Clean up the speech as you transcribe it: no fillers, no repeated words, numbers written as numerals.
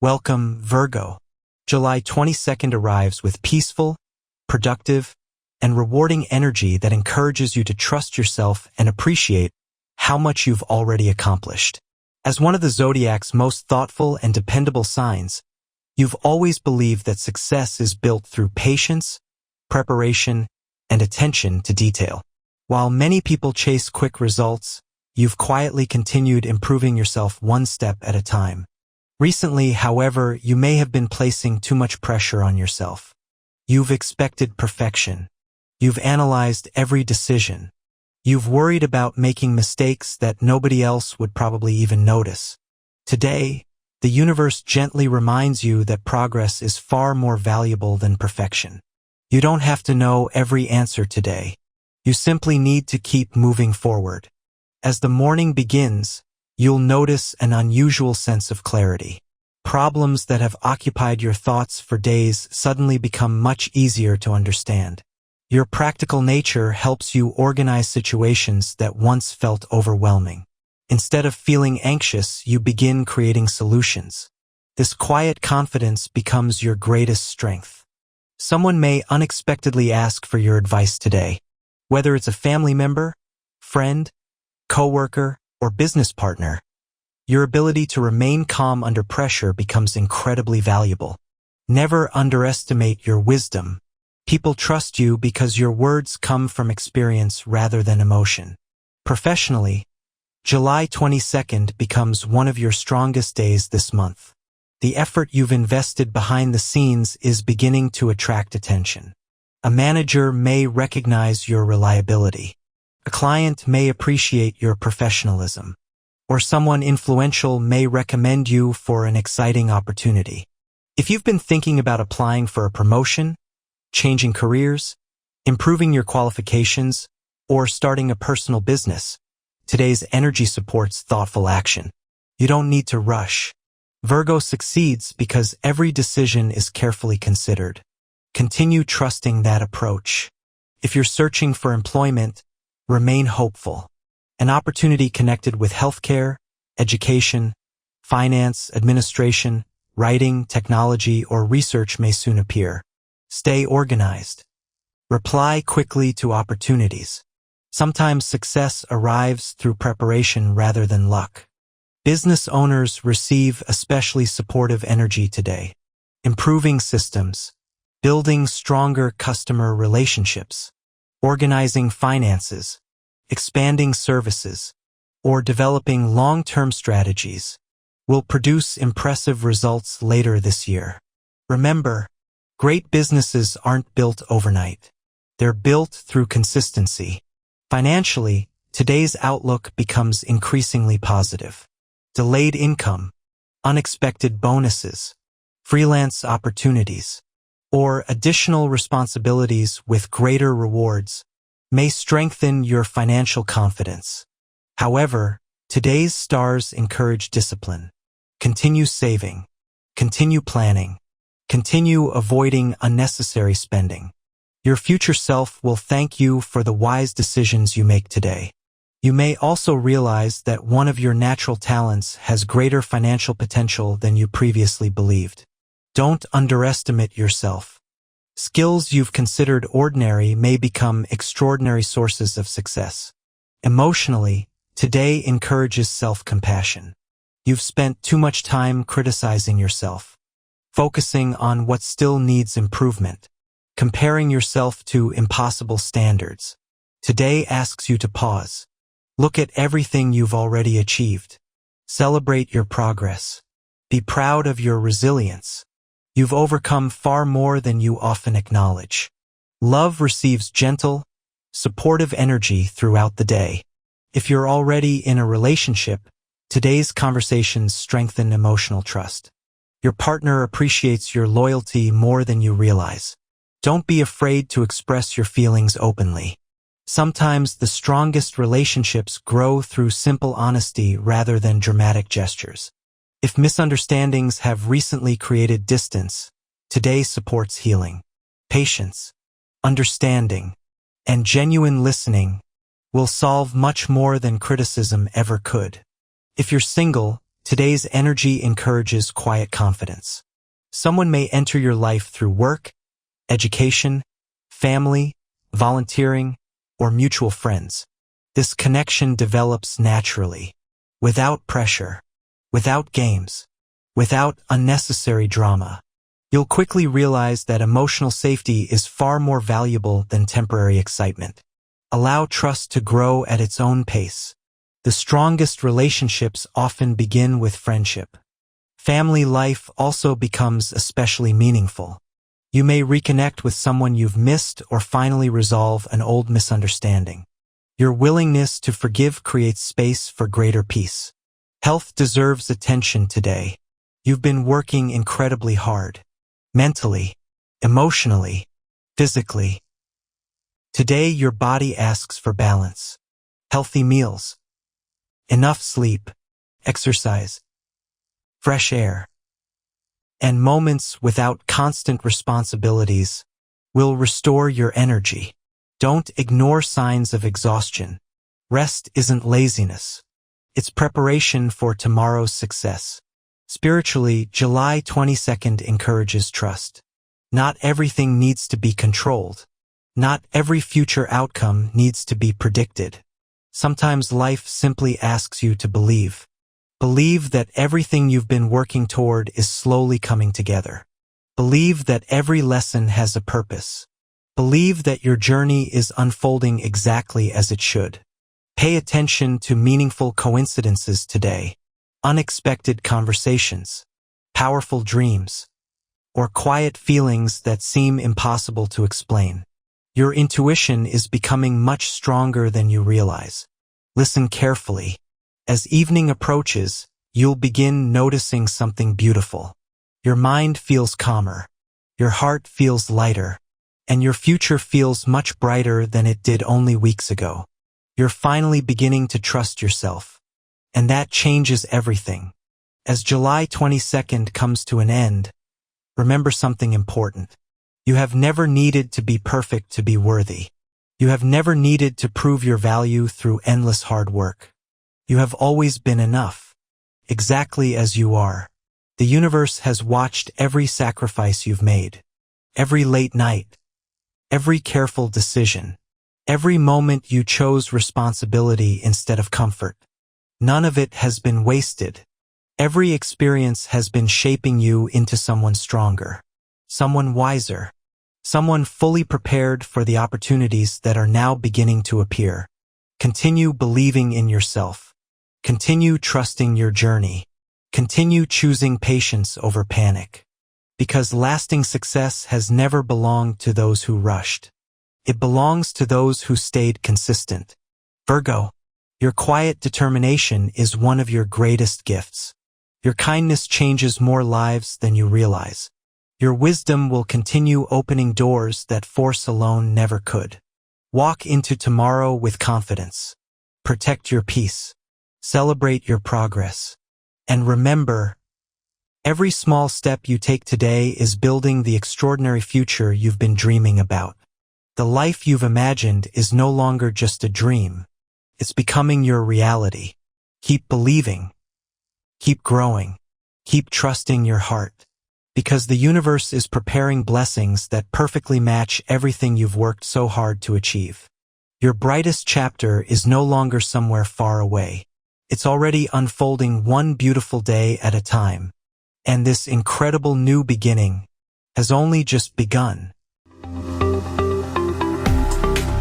Welcome, Virgo. July 22nd arrives with peaceful, productive, and rewarding energy that encourages you to trust yourself and appreciate how much you've already accomplished. As one of the zodiac's most thoughtful and dependable signs, you've always believed that success is built through patience, preparation, and attention to detail. While many people chase quick results, you've quietly continued improving yourself one step at a time. Recently, however, you may have been placing too much pressure on yourself. You've expected perfection. You've analyzed every decision. You've worried about making mistakes that nobody else would probably even notice. Today, the universe gently reminds you that progress is far more valuable than perfection. You don't have to know every answer today. You simply need to keep moving forward. As the morning begins, you'll notice an unusual sense of clarity. Problems that have occupied your thoughts for days suddenly become much easier to understand. Your practical nature helps you organize situations that once felt overwhelming. Instead of feeling anxious, you begin creating solutions. This quiet confidence becomes your greatest strength. Someone may unexpectedly ask for your advice today. Whether it's a family member, friend, coworker, or business partner, your ability to remain calm under pressure becomes incredibly valuable. Never underestimate your wisdom. People trust you because your words come from experience rather than emotion. Professionally, July 22nd becomes one of your strongest days this month. The effort you've invested behind the scenes is beginning to attract attention. A manager may recognize your reliability. A client may appreciate your professionalism. Or someone influential may recommend you for an exciting opportunity. If you've been thinking about applying for a promotion, changing careers, improving your qualifications, or starting a personal business, today's energy supports thoughtful action. You don't need to rush. Virgo succeeds because every decision is carefully considered. Continue trusting that approach. If you're searching for employment, remain hopeful. An opportunity connected with healthcare, education, finance, administration, writing, technology, or research may soon appear. Stay organized. Reply quickly to opportunities. Sometimes success arrives through preparation rather than luck. Business owners receive especially supportive energy today. Improving systems, building stronger customer relationships, organizing finances, expanding services, or developing long-term strategies will produce impressive results later this year. Remember, great businesses aren't built overnight. They're built through consistency. Financially, today's outlook becomes increasingly positive. Delayed income, unexpected bonuses, freelance opportunities, or additional responsibilities with greater rewards may strengthen your financial confidence. However, today's stars encourage discipline. Continue saving. Continue planning. Continue avoiding unnecessary spending. Your future self will thank you for the wise decisions you make today. You may also realize that one of your natural talents has greater financial potential than you previously believed. Don't underestimate yourself. Skills you've considered ordinary may become extraordinary sources of success. Emotionally, today encourages self-compassion. You've spent too much time criticizing yourself, focusing on what still needs improvement, comparing yourself to impossible standards. Today asks you to pause. Look at everything you've already achieved. Celebrate your progress. Be proud of your resilience. You've overcome far more than you often acknowledge. Love receives gentle, supportive energy throughout the day. If you're already in a relationship, today's conversations strengthen emotional trust. Your partner appreciates your loyalty more than you realize. Don't be afraid to express your feelings openly. Sometimes the strongest relationships grow through simple honesty rather than dramatic gestures. If misunderstandings have recently created distance, today supports healing. Patience, understanding, and genuine listening will solve much more than criticism ever could. If you're single, Today's energy encourages quiet confidence. Someone may enter your life through work, education, family, volunteering, or mutual friends. This connection develops naturally, without pressure, without games, without unnecessary drama. You'll quickly realize that emotional safety is far more valuable than temporary excitement. Allow trust to grow at its own pace. The strongest relationships often begin with friendship. Family life also becomes especially meaningful. You may reconnect with someone you've missed or finally resolve an old misunderstanding. Your willingness to forgive creates space for greater peace. Health deserves attention today. You've been working incredibly hard. Mentally, emotionally, physically. Today your body asks for balance. Healthy meals, enough sleep, exercise, fresh air, and moments without constant responsibilities will restore your energy. Don't ignore signs of exhaustion. Rest isn't laziness. It's preparation for tomorrow's success. Spiritually, July 22nd encourages trust. Not everything needs to be controlled. Not every future outcome needs to be predicted. Sometimes life simply asks you to believe. Believe that everything you've been working toward is slowly coming together. Believe that every lesson has a purpose. Believe that your journey is unfolding exactly as it should. Pay attention to meaningful coincidences today. Unexpected conversations, powerful dreams, or quiet feelings that seem impossible to explain. Your intuition is becoming much stronger than you realize. Listen carefully. As evening approaches, you'll begin noticing something beautiful. Your mind feels calmer, your heart feels lighter, and your future feels much brighter than it did only weeks ago. You're finally beginning to trust yourself. And that changes everything. As July 22nd comes to an end, remember something important. You have never needed to be perfect to be worthy. You have never needed to prove your value through endless hard work. You have always been enough, exactly as you are. The universe has watched every sacrifice you've made, every late night, every careful decision, every moment you chose responsibility instead of comfort. None of it has been wasted. Every experience has been shaping you into someone stronger, someone wiser, someone fully prepared for the opportunities that are now beginning to appear. Continue believing in yourself. Continue trusting your journey. Continue choosing patience over panic. Because lasting success has never belonged to those who rushed. It belongs to those who stayed consistent. Virgo, your quiet determination is one of your greatest gifts. Your kindness changes more lives than you realize. Your wisdom will continue opening doors that force alone never could. Walk into tomorrow with confidence. Protect your peace. Celebrate your progress. And remember, every small step you take today is building the extraordinary future you've been dreaming about. The life you've imagined is no longer just a dream. It's becoming your reality. Keep believing. Keep growing. Keep trusting your heart. Because the universe is preparing blessings that perfectly match everything you've worked so hard to achieve. Your brightest chapter is no longer somewhere far away. It's already unfolding one beautiful day at a time. And this incredible new beginning has only just begun.